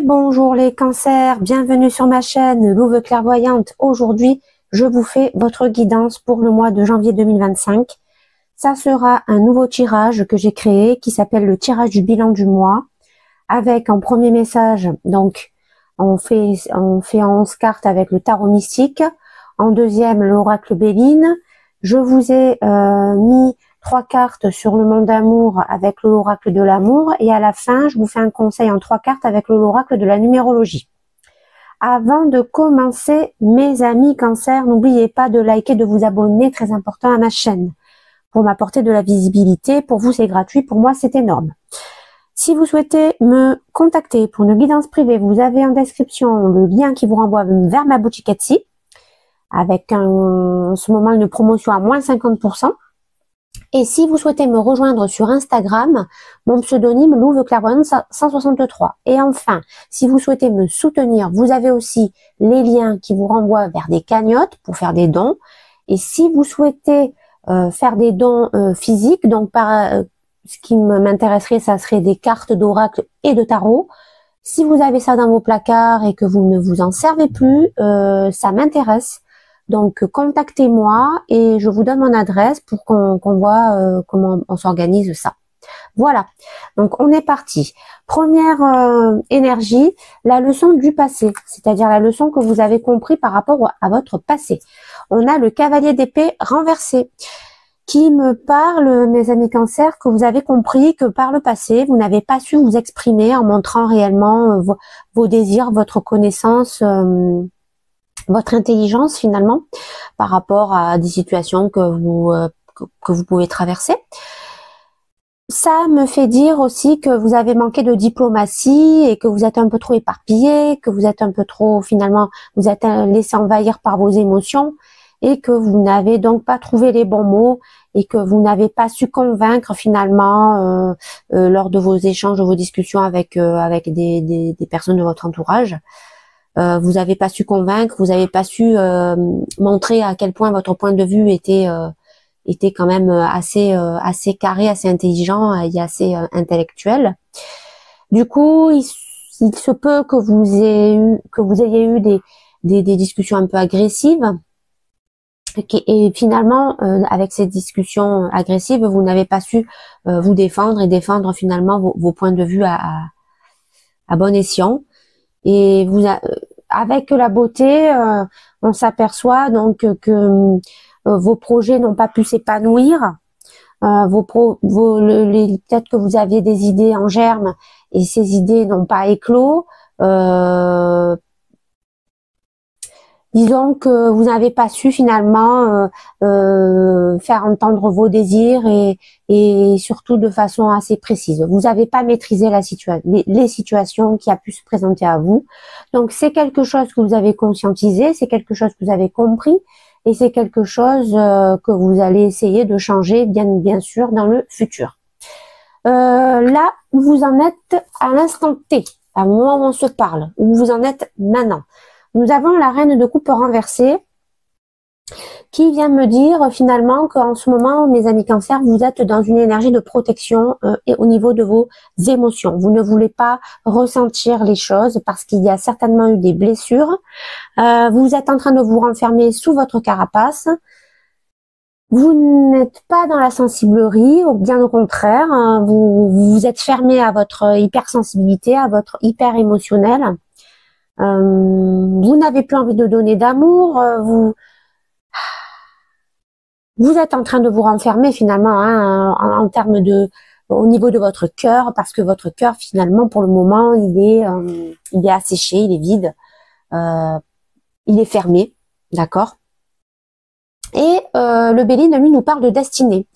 Bonjour les cancers, bienvenue sur ma chaîne Louve Clairvoyante. Aujourd'hui, je vous fais votre guidance pour le mois de janvier 2025. Ça sera un nouveau tirage que j'ai créé qui s'appelle le tirage du bilan du mois. Avec en premier message, donc on fait en 11 cartes avec le tarot mystique. En deuxième, l'oracle Béline. Je vous ai mis 3 cartes sur le monde d'amour avec l'oracle de l'amour. Et à la fin, je vous fais un conseil en 3 cartes avec l'oracle de la numérologie. Avant de commencer, mes amis cancers, n'oubliez pas de liker, de vous abonner, très important à ma chaîne. Pour m'apporter de la visibilité, pour vous c'est gratuit, pour moi c'est énorme. Si vous souhaitez me contacter pour une guidance privée, vous avez en description le lien qui vous renvoie vers ma boutique Etsy, avec en ce moment une promotion à moins 50%. Et si vous souhaitez me rejoindre sur Instagram, mon pseudonyme Louve Clairvoyante 163. Et enfin, si vous souhaitez me soutenir, vous avez aussi les liens qui vous renvoient vers des cagnottes pour faire des dons. Et si vous souhaitez faire des dons physiques, donc ce qui m'intéresserait, ça serait des cartes d'oracle et de tarot. Si vous avez ça dans vos placards et que vous ne vous en servez plus, ça m'intéresse. Donc, contactez-moi et je vous donne mon adresse pour qu'on voit comment on s'organise ça. Voilà, donc on est parti. Première énergie, la leçon du passé, c'est-à-dire la leçon que vous avez compris par rapport à votre passé. On a le cavalier d'épée renversé qui me parle, mes amis cancers, que vous avez compris que par le passé, vous n'avez pas su vous exprimer en montrant réellement vos désirs, votre connaissance, votre intelligence finalement, par rapport à des situations que vous pouvez traverser. Ça me fait dire aussi que vous avez manqué de diplomatie et que vous êtes un peu trop éparpillé, que vous êtes un peu trop, finalement, vous êtes laissé envahir par vos émotions et que vous n'avez donc pas trouvé les bons mots et que vous n'avez pas su convaincre finalement lors de vos échanges, de vos discussions avec des personnes de votre entourage. Vous n'avez pas su convaincre, vous n'avez pas su montrer à quel point votre point de vue était quand même assez carré, assez intelligent et assez intellectuel. Du coup, il se peut que vous ayez eu des discussions un peu agressives. Et finalement, avec ces discussions agressives, vous n'avez pas su vous défendre et défendre finalement vos points de vue à bon escient. Et avec la beauté, on s'aperçoit donc que vos projets n'ont pas pu s'épanouir. Peut-être que vous aviez des idées en germe et ces idées n'ont pas éclos. Disons que vous n'avez pas su finalement faire entendre vos désirs et surtout de façon assez précise. Vous n'avez pas maîtrisé les situations qui a pu se présenter à vous. Donc c'est quelque chose que vous avez conscientisé, c'est quelque chose que vous avez compris et c'est quelque chose que vous allez essayer de changer bien sûr dans le futur. Là où vous en êtes à l'instant T, à un moment où on se parle, où vous en êtes maintenant. Nous avons la reine de coupe renversée qui vient me dire finalement qu'en ce moment, mes amis cancers, vous êtes dans une énergie de protection et au niveau de vos émotions. Vous ne voulez pas ressentir les choses parce qu'il y a certainement eu des blessures. Vous êtes en train de vous renfermer sous votre carapace. Vous n'êtes pas dans la sensiblerie, ou bien au contraire, hein, vous êtes fermé à votre hypersensibilité, à votre hyper émotionnel. Vous n'avez plus envie de donner d'amour, vous êtes en train de vous renfermer finalement hein, en termes au niveau de votre cœur, parce que votre cœur finalement pour le moment il est asséché, il est vide, il est fermé, d'accord. Et le Béline lui nous parle de destinée.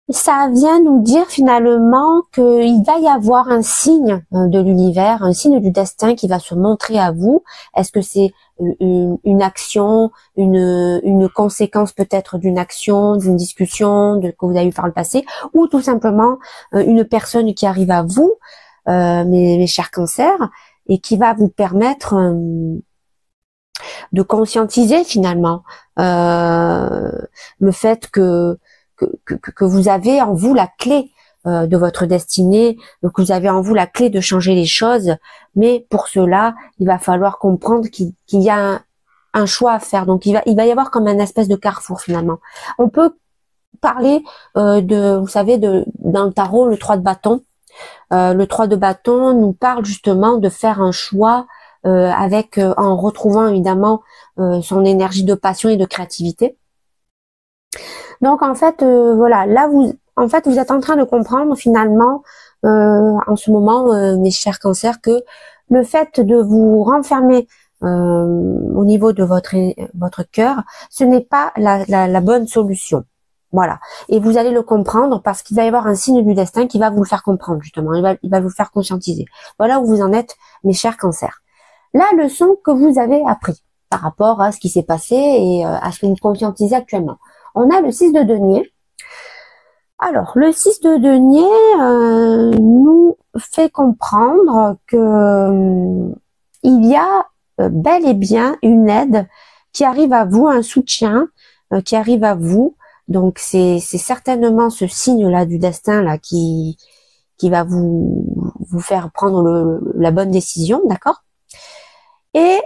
Ça vient nous dire finalement qu'il va y avoir un signe de l'univers, un signe du destin qui va se montrer à vous. Est-ce que c'est une action, une conséquence peut-être d'une action, d'une discussion que vous avez eu par le passé, ou tout simplement une personne qui arrive à vous, mes chers cancers, et qui va vous permettre de conscientiser finalement le fait que vous avez en vous la clé de votre destinée, que vous avez en vous la clé de changer les choses, mais pour cela, il va falloir comprendre qu'il y a un choix à faire. Donc il va y avoir comme un espèce de carrefour finalement. On peut parler vous savez, dans le tarot, le 3 de bâton. Le 3 de bâton nous parle justement de faire un choix en retrouvant évidemment son énergie de passion et de créativité. Donc en fait, voilà, là vous êtes en train de comprendre finalement en ce moment, mes chers cancers, que le fait de vous renfermer au niveau de votre cœur, ce n'est pas la bonne solution. Voilà. Et vous allez le comprendre parce qu'il va y avoir un signe du destin qui va vous le faire comprendre, justement. Il va vous faire conscientiser. Voilà où vous en êtes, mes chers cancers. La leçon que vous avez appris par rapport à ce qui s'est passé et à ce que vous conscientisez actuellement. On a le 6 de denier. Alors, le 6 de denier nous fait comprendre que il y a bel et bien une aide qui arrive à vous, un soutien qui arrive à vous. Donc c'est certainement ce signe-là du destin là qui va vous faire prendre la bonne décision, d'accord? Et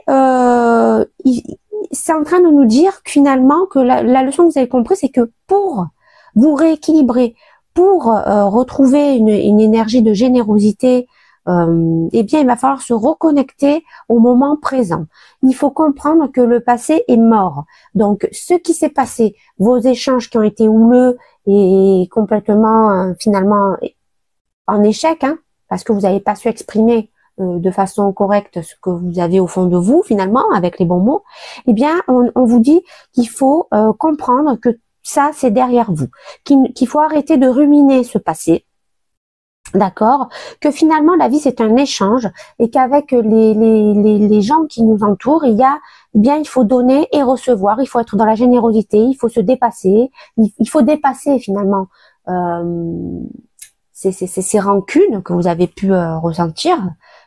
c'est en train de nous dire finalement que la leçon que vous avez compris, c'est que pour vous rééquilibrer, pour retrouver une énergie de générosité, eh bien, il va falloir se reconnecter au moment présent. Il faut comprendre que le passé est mort. Donc, ce qui s'est passé, vos échanges qui ont été houleux et complètement, finalement, en échec, hein, parce que vous n'avez pas su exprimer de façon correcte ce que vous avez au fond de vous, finalement, avec les bons mots, eh bien, on vous dit qu'il faut comprendre que ça, c'est derrière vous, qu'il faut arrêter de ruminer ce passé. D'accord, que finalement la vie c'est un échange et qu'avec les gens qui nous entourent, eh bien il faut donner et recevoir, il faut être dans la générosité, il faut se dépasser, il faut dépasser finalement ces rancunes que vous avez pu ressentir,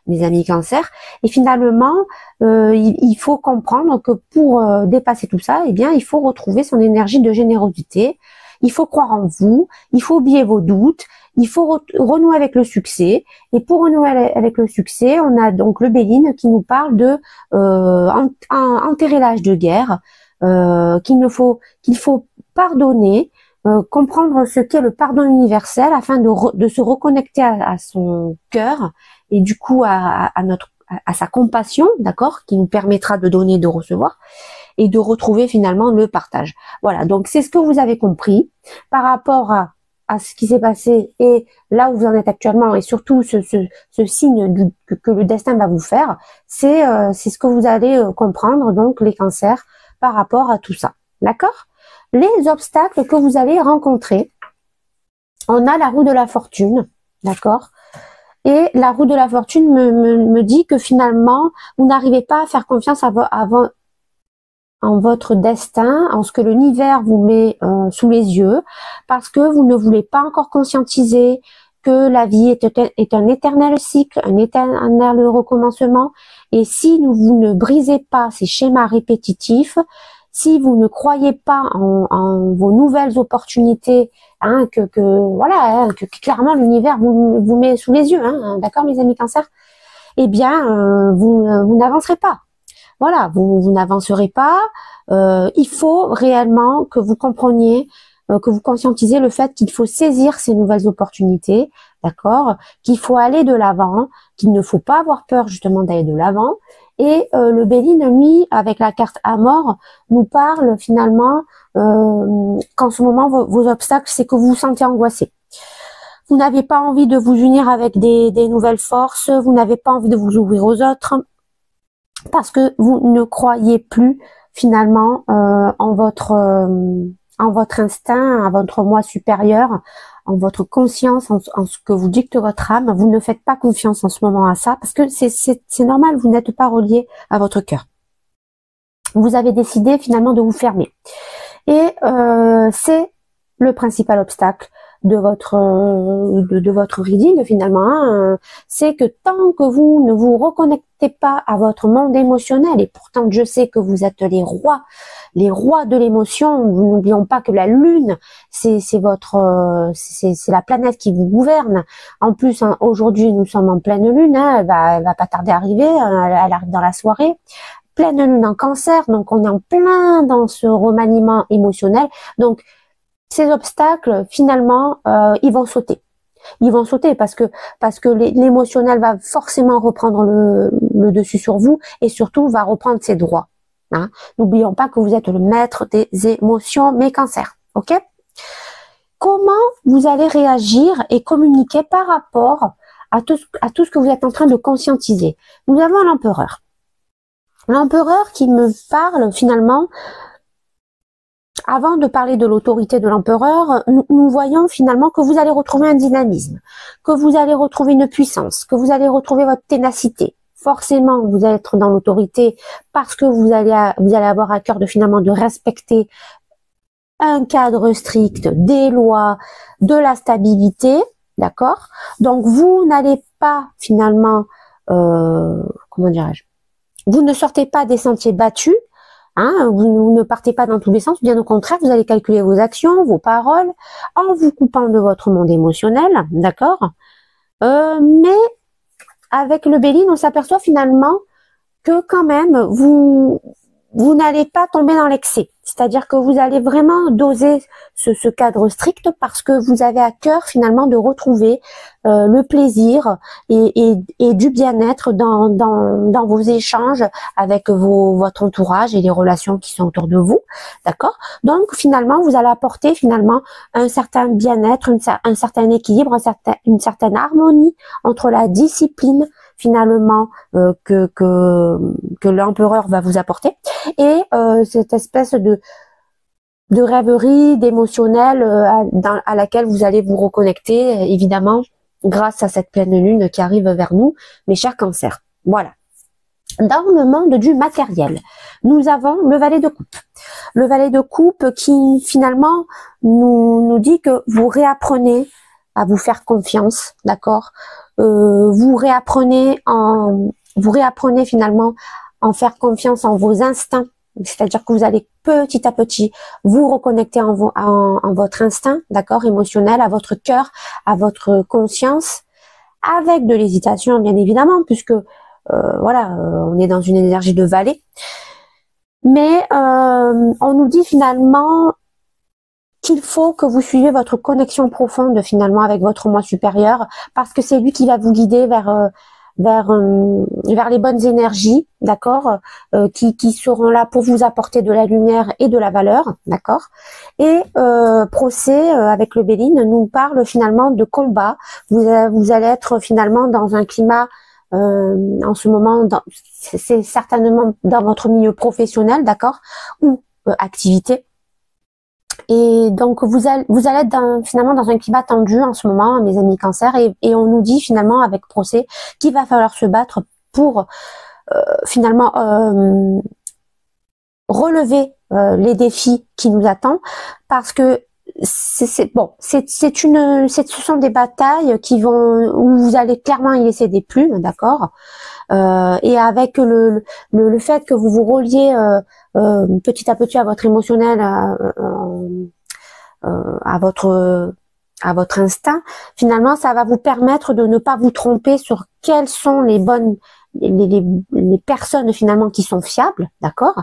mes amis cancers, et finalement il faut comprendre que pour dépasser tout ça, eh bien il faut retrouver son énergie de générosité, il faut croire en vous, il faut oublier vos doutes. Il faut renouer avec le succès. Et pour renouer avec le succès, on a donc le Béline qui nous parle de enterrer l'âge de guerre, qu'il faut pardonner, comprendre ce qu'est le pardon universel afin de se reconnecter à son cœur et du coup à sa compassion, d'accord, qui nous permettra de donner et de recevoir et de retrouver finalement le partage. Voilà, donc c'est ce que vous avez compris par rapport à ce qui s'est passé et là où vous en êtes actuellement et surtout ce signe que le destin va vous faire, c'est ce que vous allez comprendre, donc les cancers, par rapport à tout ça. D'accord? Les obstacles que vous allez rencontrer, on a la roue de la fortune, d'accord? Et la roue de la fortune me dit que finalement, vous n'arrivez pas à faire confiance en votre destin, en ce que l'univers vous met sous les yeux, parce que vous ne voulez pas encore conscientiser que la vie est un éternel cycle, un éternel recommencement, et si vous ne brisez pas ces schémas répétitifs, si vous ne croyez pas en vos nouvelles opportunités, hein, voilà, hein, que clairement l'univers vous met sous les yeux, hein, d'accord mes amis cancers, eh bien vous n'avancerez pas. Voilà, vous n'avancerez pas. Il faut réellement que vous compreniez, que vous conscientisez le fait qu'il faut saisir ces nouvelles opportunités, d'accord, qu'il faut aller de l'avant, qu'il ne faut pas avoir peur justement d'aller de l'avant. Et le Béline, lui, avec la carte Amour, nous parle finalement qu'en ce moment, vos obstacles, c'est que vous vous sentez angoissé. Vous n'avez pas envie de vous unir avec des nouvelles forces, vous n'avez pas envie de vous ouvrir aux autres, parce que vous ne croyez plus finalement en votre instinct, à votre moi supérieur, en votre conscience, en ce que vous dicte votre âme. Vous ne faites pas confiance en ce moment à ça, parce que c'est normal, vous n'êtes pas relié à votre cœur. Vous avez décidé finalement de vous fermer. Et c'est le principal obstacle de votre reading finalement, hein, c'est que tant que vous ne vous reconnectez connectez pas à votre monde émotionnel, et pourtant je sais que vous êtes les rois de l'émotion. N'oublions pas que la lune, c'est la planète qui vous gouverne. En plus, hein, aujourd'hui nous sommes en pleine lune, hein, elle va pas tarder à arriver, elle arrive dans la soirée. Pleine lune en Cancer, donc on est en plein dans ce remaniement émotionnel. Donc ces obstacles, finalement, ils vont sauter. Ils vont sauter parce que l'émotionnel va forcément reprendre le dessus sur vous, et surtout va reprendre ses droits. Hein. N'oublions pas que vous êtes le maître des émotions, mes cancers. Ok? Comment vous allez réagir et communiquer par rapport à tout ce que vous êtes en train de conscientiser? Nous avons l'empereur. L'empereur qui me parle finalement. Avant de parler de l'autorité de l'empereur, nous voyons finalement que vous allez retrouver un dynamisme, que vous allez retrouver une puissance, que vous allez retrouver votre ténacité. Forcément, vous allez être dans l'autorité parce que vous allez avoir à cœur de finalement de respecter un cadre strict, des lois, de la stabilité, d'accord? Donc vous n'allez pas finalement, comment dirais-je, vous ne sortez pas des sentiers battus. Hein, vous ne partez pas dans tous les sens, bien au contraire, vous allez calculer vos actions, vos paroles, en vous coupant de votre monde émotionnel, d'accord? Mais avec le Béline, on s'aperçoit finalement que quand même, vous n'allez pas tomber dans l'excès. C'est-à-dire que vous allez vraiment doser ce cadre strict parce que vous avez à cœur finalement de retrouver le plaisir et du bien-être dans vos échanges avec votre entourage et les relations qui sont autour de vous. D'accord? Donc finalement, vous allez apporter finalement un certain bien-être, un certain équilibre, une certaine harmonie entre la discipline finalement que l'empereur va vous apporter et cette espèce de rêverie, d'émotionnel à laquelle vous allez vous reconnecter, évidemment, grâce à cette pleine lune qui arrive vers nous, mes chers cancers. Voilà. Dans le monde du matériel, nous avons le valet de coupe. Le valet de coupe qui, finalement, nous dit que vous réapprenez à vous faire confiance, d'accord? Vous réapprenez finalement en faire confiance en vos instincts. C'est-à-dire que vous allez petit à petit vous reconnecter en votre instinct, d'accord, émotionnel, à votre cœur, à votre conscience, avec de l'hésitation bien évidemment, puisque voilà, on est dans une énergie de valet. Mais on nous dit finalement qu'il faut que vous suiviez votre connexion profonde finalement avec votre moi supérieur, parce que c'est lui qui va vous guider vers les bonnes énergies, d'accord, qui seront là pour vous apporter de la lumière et de la valeur, d'accord. Et Procès avec le Béline nous parle finalement de combat. Vous allez être finalement dans un climat en ce moment, c'est certainement dans votre milieu professionnel, d'accord, ou activité. Et donc vous allez être finalement dans un climat tendu en ce moment, mes amis cancers, et on nous dit finalement avec Procès qu'il va falloir se battre pour finalement relever les défis qui nous attendent, parce que ce sont des batailles où vous allez clairement y laisser des plumes, d'accord, et avec le fait que vous vous reliez petit à petit à votre émotionnel, à votre instinct, finalement ça va vous permettre de ne pas vous tromper sur quelles sont les bonnes les personnes finalement qui sont fiables, d'accord,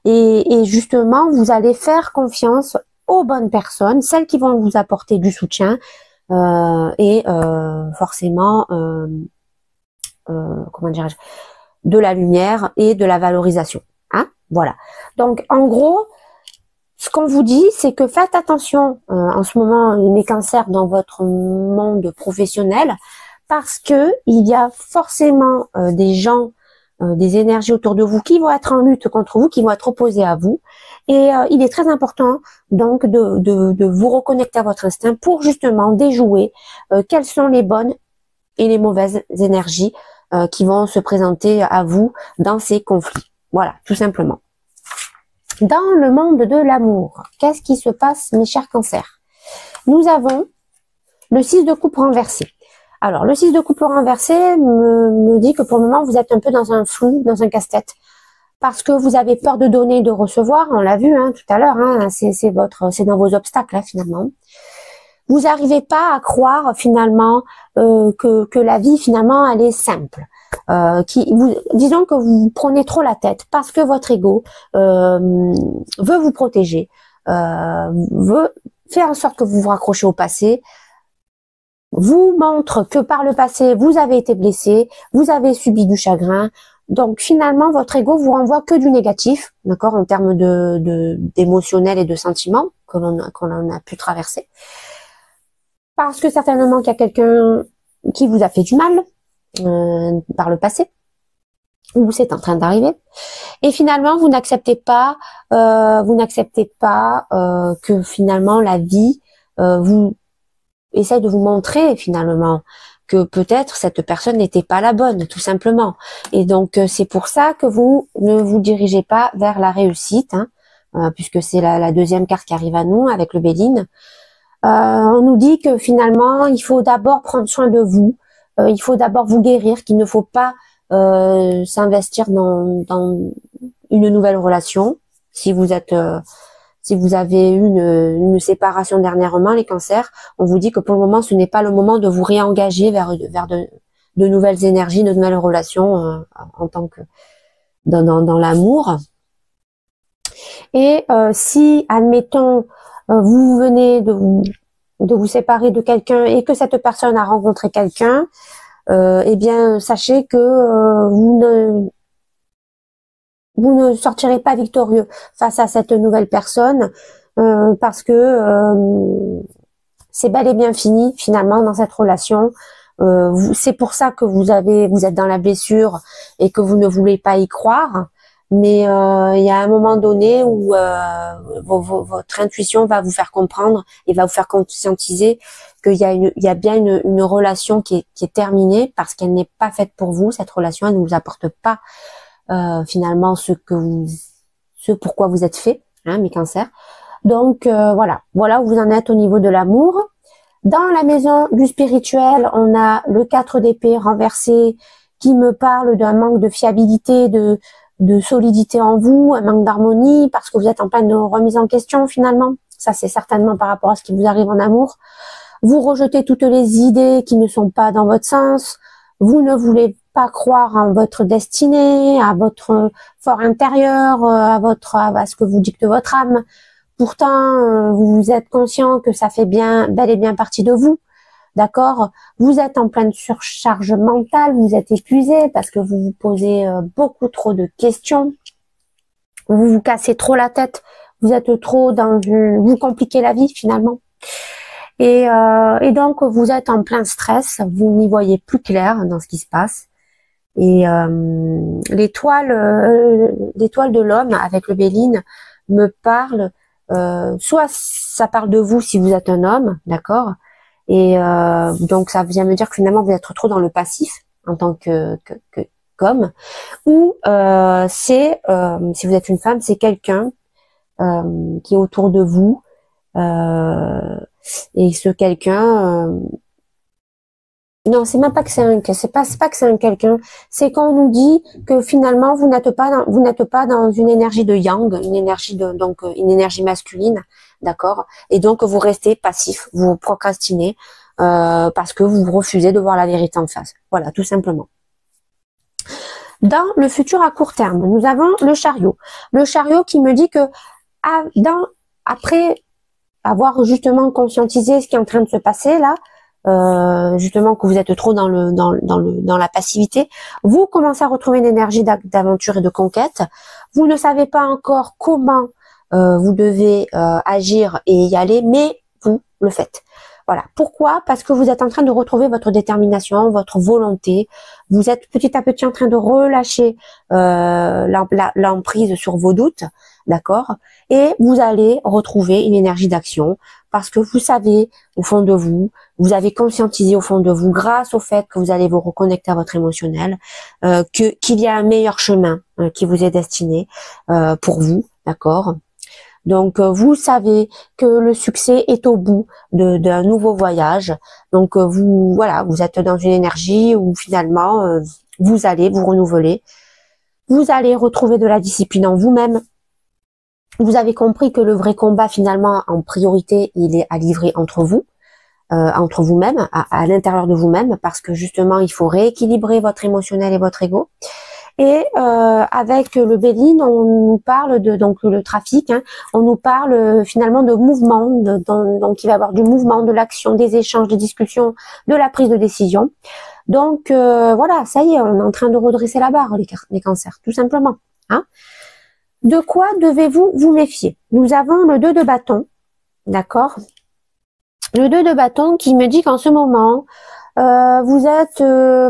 et justement vous allez faire confiance aux bonnes personnes, celles qui vont vous apporter du soutien et forcément comment dirais-je, de la lumière et de la valorisation, hein, voilà. Donc en gros, ce qu'on vous dit, c'est que faites attention en ce moment, mes cancers, dans votre monde professionnel, parce que il y a forcément des gens, des énergies autour de vous qui vont être en lutte contre vous, qui vont être opposés à vous. Et il est très important donc de vous reconnecter à votre instinct pour justement déjouer quelles sont les bonnes et les mauvaises énergies qui vont se présenter à vous dans ces conflits. Voilà, tout simplement. Dans le monde de l'amour, qu'est-ce qui se passe, mes chers cancers? Nous avons le 6 de coupe renversé. Alors, le 6 de coupe renversé me dit que pour le moment, vous êtes un peu dans un flou, dans un casse-tête. Parce que vous avez peur de donner et de recevoir, on l'a vu tout à l'heure, c'est dans vos obstacles finalement. Vous n'arrivez pas à croire finalement que la vie finalement elle est simple. Disons que vous prenez trop la tête parce que votre ego veut vous protéger, veut faire en sorte que vous vous raccrochez au passé, vous montre que par le passé vous avez été blessé, vous avez subi du chagrin. Donc finalement, votre ego vous renvoie que du négatif, d'accord, en termes d'émotionnel et de sentiments que l'on a pu traverser. Parce que certainement qu'il y a quelqu'un qui vous a fait du mal par le passé, ou c'est en train d'arriver. Et finalement, vous n'acceptez pas que finalement la vie vous essaye de vous montrer finalement que peut-être cette personne n'était pas la bonne, tout simplement. Et donc, c'est pour ça que vous ne vous dirigez pas vers la réussite, puisque c'est la deuxième carte qui arrive à nous avec le Béline. On nous dit que finalement, il faut d'abord prendre soin de vous, il faut d'abord vous guérir, qu'il ne faut pas s'investir dans une nouvelle relation. Si vous avez eu une séparation dernièrement, les cancers, on vous dit que pour le moment, ce n'est pas le moment de vous réengager vers de nouvelles énergies, de nouvelles relations en tant que dans l'amour. Et si, admettons, vous venez de vous séparer de quelqu'un et que cette personne a rencontré quelqu'un, eh bien, sachez que vous ne sortirez pas victorieux face à cette nouvelle personne parce que c'est bel et bien fini finalement dans cette relation. C'est pour ça que vous êtes dans la blessure et que vous ne voulez pas y croire. Mais il y a un moment donné où votre intuition va vous faire comprendre et va vous faire conscientiser qu'il y a bien une relation qui est terminée parce qu'elle n'est pas faite pour vous. Cette relation, elle ne vous apporte pas finalement ce pourquoi vous êtes fait, mes cancers. Donc voilà où vous en êtes au niveau de l'amour. Dans la maison du spirituel, on a le 4 d'épée renversé qui me parle d'un manque de fiabilité, de solidité en vous, un manque d'harmonie, parce que vous êtes en pleine remise en question finalement. Ça, c'est certainement par rapport à ce qui vous arrive en amour. Vous rejetez toutes les idées qui ne sont pas dans votre sens. Vous ne voulez pas croire en votre destinée, à votre fort intérieur, à ce que vous dicte votre âme. Pourtant, vous êtes conscient que ça fait bel et bien partie de vous. D'accord? Vous êtes en pleine surcharge mentale, vous êtes épuisé parce que vous vous posez beaucoup trop de questions. Vous vous cassez trop la tête. Vous êtes trop vous compliquez la vie finalement. Et donc vous êtes en plein stress. Vous n'y voyez plus clair dans ce qui se passe. Et l'étoile de l'homme avec le Béline me parle. Soit ça parle de vous si vous êtes un homme, d'accord? Et donc ça vient me dire que finalement vous êtes trop dans le passif en tant qu'homme, ou si vous êtes une femme, c'est quelqu'un qui est autour de vous et ce quelqu'un non, c'est même pas que c'est pas que c'est un quelqu'un, c'est qu'on nous dit que finalement vous n'êtes pas dans une énergie de yang, une énergie masculine, d'accord, et donc vous restez passif, vous procrastinez parce que vous refusez de voir la vérité en face. Voilà, tout simplement. Dans le futur à court terme, nous avons le chariot qui me dit que après avoir justement conscientisé ce qui est en train de se passer là, justement que vous êtes trop dans la passivité, vous commencez à retrouver une énergie d'aventure et de conquête. Vous ne savez pas encore comment vous devez agir et y aller, mais vous le faites. Voilà. Pourquoi? Parce que vous êtes en train de retrouver votre détermination, votre volonté. Vous êtes petit à petit en train de relâcher l'emprise sur vos doutes, d'accord? Et vous allez retrouver une énergie d'action parce que vous savez au fond de vous, vous avez conscientisé au fond de vous, grâce au fait que vous allez vous reconnecter à votre émotionnel, qu'il y a un meilleur chemin qui vous est destiné pour vous, d'accord? Donc, vous savez que le succès est au bout d'un nouveau voyage. Donc, voilà, vous êtes dans une énergie où finalement, vous allez vous renouveler. Vous allez retrouver de la discipline en vous-même. Vous avez compris que le vrai combat, finalement, en priorité, il est à livrer entre vous. Entre vous-même, à l'intérieur de vous-même, parce que justement, il faut rééquilibrer votre émotionnel et votre ego. Et avec le Béline, on nous parle de donc le trafic, hein, on nous parle finalement de mouvement, donc il va y avoir du mouvement, de l'action, des échanges, des discussions, de la prise de décision. Donc voilà, ça y est, on est en train de redresser la barre, les cancers, tout simplement. Hein. De quoi devez-vous vous méfier? Nous avons le 2 de bâton, d'accord? Le 2 de bâton qui me dit qu'en ce moment, vous êtes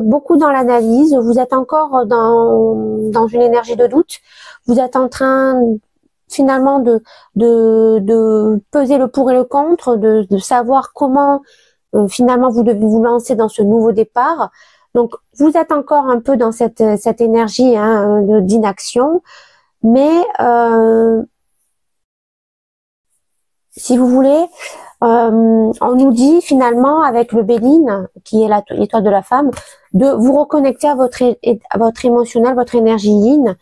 beaucoup dans l'analyse, vous êtes encore dans une énergie de doute, vous êtes en train finalement de peser le pour et le contre, de savoir comment finalement vous devez vous lancer dans ce nouveau départ. Donc vous êtes encore un peu dans cette énergie hein, d'inaction, mais si vous voulez, on nous dit finalement avec le Béline, qui est l'étoile de la femme, de vous reconnecter à votre émotionnel, votre énergie yin.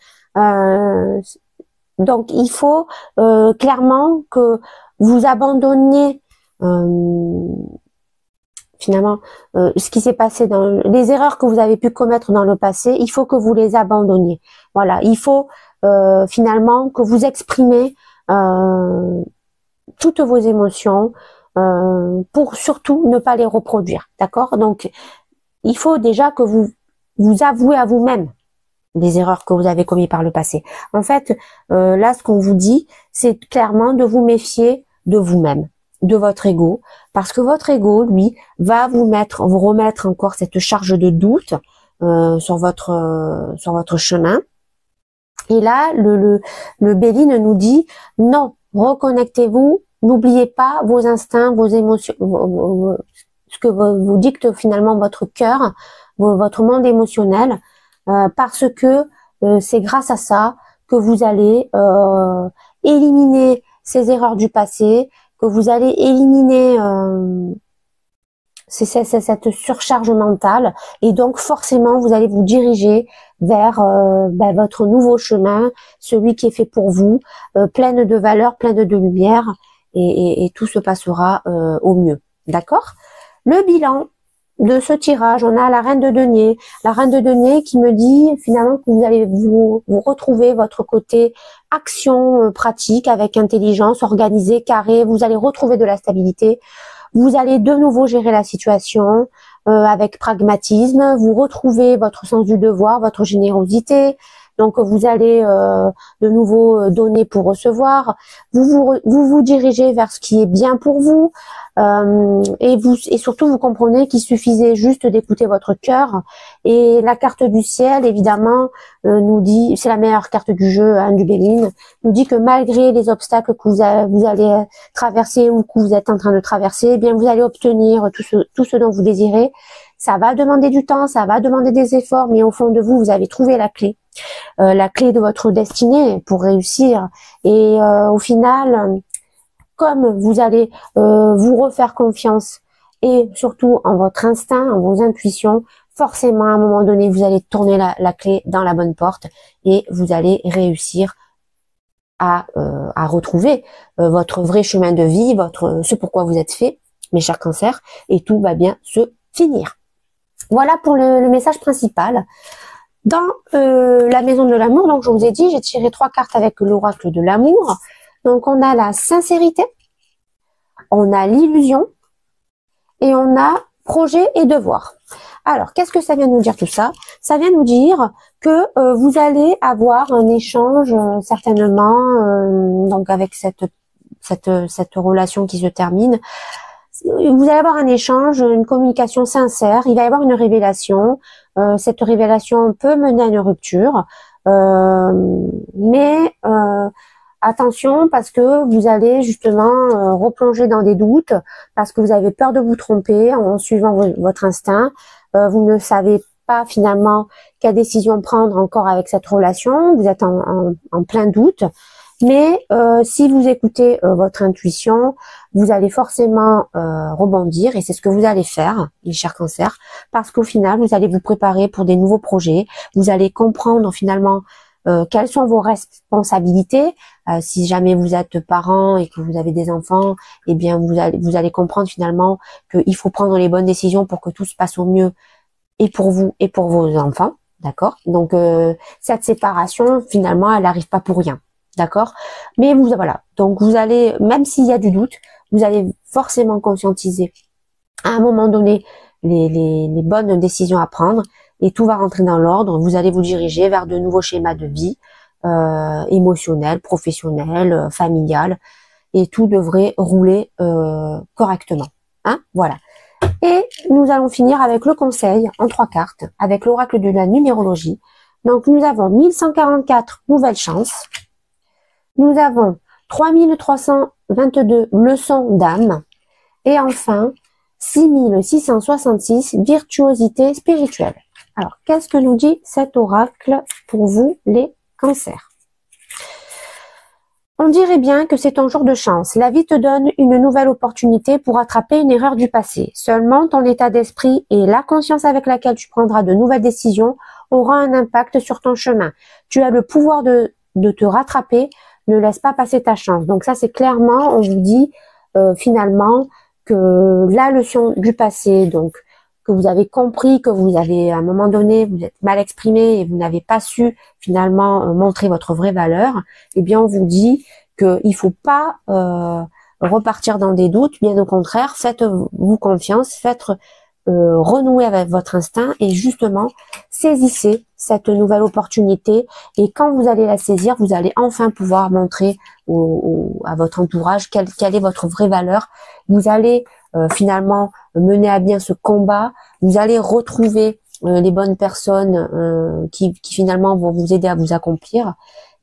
Donc il faut clairement que vous abandonniez finalement ce qui s'est passé dans les erreurs que vous avez pu commettre dans le passé. Il faut que vous les abandonniez. Voilà, il faut finalement que vous exprimez toutes vos émotions pour surtout ne pas les reproduire, d'accord? Donc, il faut déjà que vous avouez à vous-même les erreurs que vous avez commises par le passé. En fait, là, ce qu'on vous dit, c'est clairement de vous méfier de vous-même, de votre ego, parce que votre ego, lui, va vous remettre encore cette charge de doute sur votre chemin. Et là, le Béline nous dit non, reconnectez-vous, n'oubliez pas vos instincts, vos émotions, ce que vous dicte finalement votre cœur, votre monde émotionnel, parce que c'est grâce à ça que vous allez éliminer ces erreurs du passé, que vous allez éliminer cette surcharge mentale, et donc forcément vous allez vous diriger vers votre nouveau chemin, celui qui est fait pour vous, pleine de valeur, pleine de lumière, et tout se passera au mieux. D'accord? Le bilan de ce tirage, on a la reine de denier. La reine de denier qui me dit finalement que vous allez vous retrouver votre côté action pratique avec intelligence, organisée, carré. Vous allez retrouver de la stabilité. Vous allez de nouveau gérer la situation avec pragmatisme. Vous retrouvez votre sens du devoir, votre générosité. Donc vous allez de nouveau donner pour recevoir. Vous dirigez vers ce qui est bien pour vous. Et surtout vous comprenez qu'il suffisait juste d'écouter votre cœur. Et la carte du ciel, évidemment, nous dit, c'est la meilleure carte du jeu, hein, du Béline, nous dit que malgré les obstacles que vous allez traverser ou que vous êtes en train de traverser, eh bien vous allez obtenir tout ce dont vous désirez. Ça va demander du temps, ça va demander des efforts, mais au fond de vous, vous avez trouvé la clé de votre destinée pour réussir. Et au final, comme vous allez vous refaire confiance et surtout en votre instinct, en vos intuitions, forcément à un moment donné, vous allez tourner la clé dans la bonne porte et vous allez réussir à retrouver votre vrai chemin de vie, ce pourquoi vous êtes fait, mes chers cancers, et tout va bien se finir. Voilà pour le message principal. Dans la maison de l'amour, donc je vous ai dit, j'ai tiré 3 cartes avec l'oracle de l'amour. Donc on a la sincérité, on a l'illusion et on a projet et devoir. Alors, qu'est-ce que ça vient nous dire tout ça? Ça vient nous dire que vous allez avoir un échange certainement, donc avec cette relation qui se termine. Vous allez avoir un échange, une communication sincère, il va y avoir une révélation. Cette révélation peut mener à une rupture, mais attention parce que vous allez justement replonger dans des doutes, parce que vous avez peur de vous tromper en suivant votre instinct. Vous ne savez pas finalement quelle décision prendre encore avec cette relation, vous êtes en plein doute. Mais si vous écoutez votre intuition, vous allez forcément rebondir et c'est ce que vous allez faire, les chers cancers, parce qu'au final, vous allez vous préparer pour des nouveaux projets. Vous allez comprendre finalement quelles sont vos responsabilités. Si jamais vous êtes parent et que vous avez des enfants, eh bien vous allez comprendre finalement qu'il faut prendre les bonnes décisions pour que tout se passe au mieux et pour vous et pour vos enfants. D'accord? Donc cette séparation, finalement, elle n'arrive pas pour rien. D'accord? Mais voilà. Donc vous allez, même s'il y a du doute, vous allez forcément conscientiser à un moment donné les bonnes décisions à prendre et tout va rentrer dans l'ordre. Vous allez vous diriger vers de nouveaux schémas de vie émotionnels, professionnels, familial et tout devrait rouler correctement. Hein? Voilà. Et nous allons finir avec le conseil en 3 cartes, avec l'oracle de la numérologie. Donc nous avons 1144 nouvelles chances. Nous avons 3322 leçons d'âme. Et enfin, 6666 virtuosité spirituelle. Alors, qu'est-ce que nous dit cet oracle pour vous, les cancers? On dirait bien que c'est ton jour de chance. La vie te donne une nouvelle opportunité pour attraper une erreur du passé. Seulement, ton état d'esprit et la conscience avec laquelle tu prendras de nouvelles décisions aura un impact sur ton chemin. Tu as le pouvoir de te rattraper. Ne laisse pas passer ta chance. Donc ça, c'est clairement, on vous dit finalement que la leçon du passé, donc que vous avez compris, que vous avez à un moment donné, vous êtes mal exprimé et vous n'avez pas su finalement montrer votre vraie valeur, eh bien on vous dit qu'il faut pas repartir dans des doutes, bien au contraire, faites-vous confiance, faites renouer avec votre instinct et justement saisissez cette nouvelle opportunité et quand vous allez la saisir, vous allez enfin pouvoir montrer à votre entourage quelle est votre vraie valeur. Vous allez finalement mener à bien ce combat, vous allez retrouver les bonnes personnes qui finalement vont vous aider à vous accomplir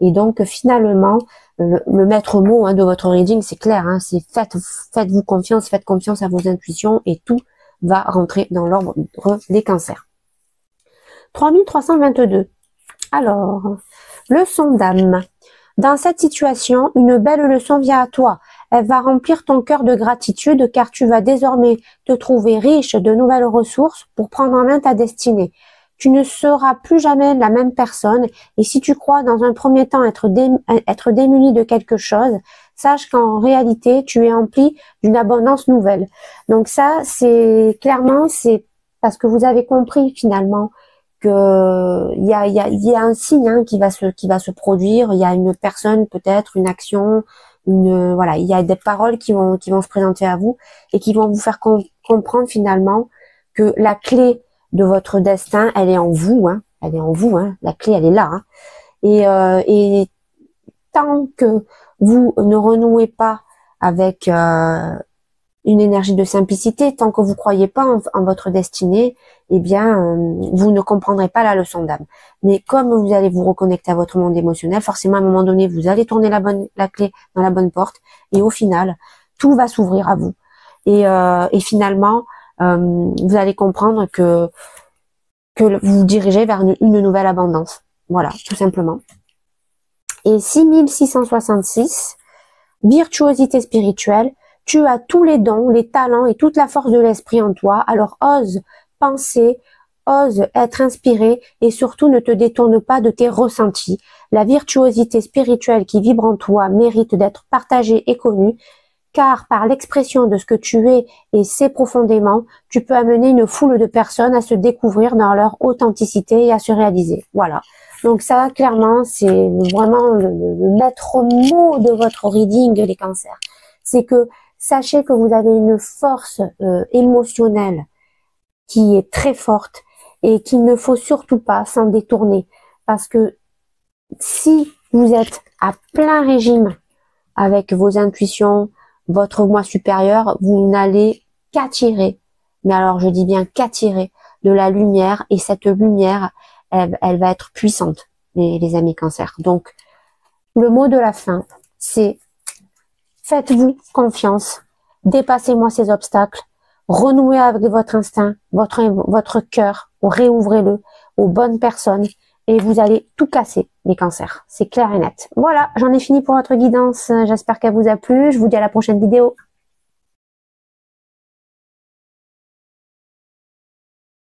et donc finalement le maître mot de votre reading c'est clair, hein, c'est faites-vous confiance, faites confiance à vos intuitions et tout va rentrer dans l'ordre des cancers. 3322. Alors, leçon d'âme. Dans cette situation, une belle leçon vient à toi. Elle va remplir ton cœur de gratitude car tu vas désormais te trouver riche de nouvelles ressources pour prendre en main ta destinée. Tu ne seras plus jamais la même personne et si tu crois dans un premier temps être démuni de quelque chose, sache qu'en réalité, tu es empli d'une abondance nouvelle. Donc ça, c'est clairement, c'est parce que vous avez compris finalement que il y a un signe qui va se produire, il y a une personne peut-être, une action, voilà, il y a des paroles qui vont se présenter à vous et qui vont vous faire comprendre finalement que la clé de votre destin, elle est en vous, elle est en vous, la clé elle est là, et tant que vous ne renouez pas avec une énergie de simplicité, tant que vous croyez pas en votre destinée, eh bien, vous ne comprendrez pas la leçon d'âme. Mais comme vous allez vous reconnecter à votre monde émotionnel, forcément, à un moment donné, vous allez tourner la clé dans la bonne porte, et au final, tout va s'ouvrir à vous. Et finalement, vous allez comprendre que vous vous dirigez vers une nouvelle abondance. Voilà, tout simplement. Et 6666, virtuosité spirituelle, tu as tous les dons, les talents et toute la force de l'esprit en toi, alors ose penser, ose être inspiré et surtout ne te détourne pas de tes ressentis. La virtuosité spirituelle qui vibre en toi mérite d'être partagée et connue, car par l'expression de ce que tu es et sais profondément, tu peux amener une foule de personnes à se découvrir dans leur authenticité et à se réaliser. Voilà. Donc ça, clairement, c'est vraiment le maître mot de votre reading, les cancers. C'est que sachez que vous avez une force émotionnelle qui est très forte et qu'il ne faut surtout pas s'en détourner. Parce que si vous êtes à plein régime avec vos intuitions, votre moi supérieur, vous n'allez qu'attirer, mais alors je dis bien qu'attirer de la lumière et cette lumière, elle va être puissante, les amis cancers. Donc, le mot de la fin, c'est faites-vous confiance, dépassez-moi ces obstacles, renouez avec votre instinct, votre cœur, réouvrez-le aux bonnes personnes et vous allez tout casser, les cancers. C'est clair et net. Voilà, j'en ai fini pour votre guidance. J'espère qu'elle vous a plu. Je vous dis à la prochaine vidéo.